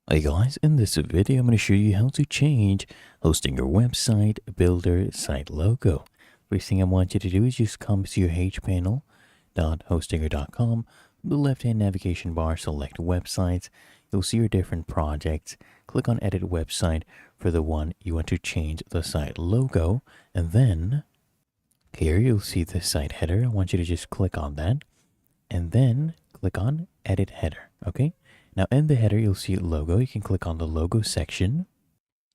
Hey guys, in this video I'm going to show you how to change hosting your website builder site logo. First thing I want you to do is just come to your hpanel.hostinger.com. The left hand navigation bar, select websites. You'll see your different projects. Click on edit website for the one you want to change the site logo, and then here you'll see the site header. I want you to just click on that and then click on edit header. Okay, now in the header you'll see logo. You can click on the logo section.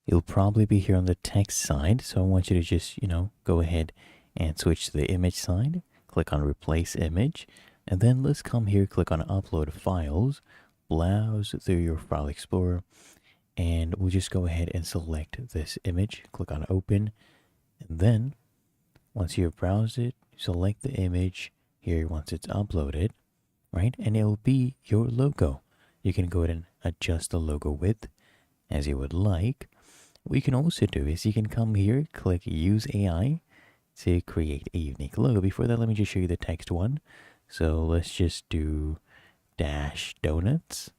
You'll probably be here on the text side, so I want you to just go ahead and switch to the image side. Click on replace image, and then let's come here, click on upload files, browse through your file explorer, and we'll just go ahead and select this image. Click on open, and then once you've browsed it, select the image here once it's uploaded, right? And it'll be your logo. You can go ahead and adjust the logo width as you would like. What you can also do is you can come here, click use AI to create a unique logo. Before that, let me just show you the text one. So let's just do dash donuts.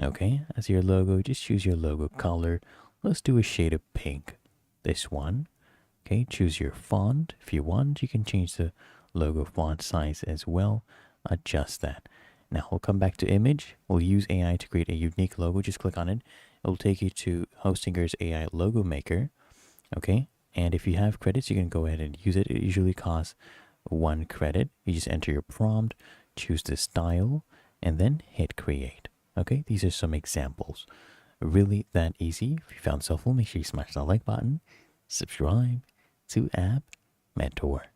Okay, as your logo, just choose your logo color. Let's do a shade of pink. This one. Okay, choose your font. If you want, you can change the logo font size as well. Adjust that. Now we'll come back to image. We'll use AI to create a unique logo. Just click on it. It'll take you to Hostinger's AI logo maker. Okay, and if you have credits, you can go ahead and use it. It usually costs 1 credit. You just enter your prompt, choose the style, and then hit create. Okay, these are some examples. Really that easy. If you found this helpful, make sure you smash that like button, subscribe to App Mentor.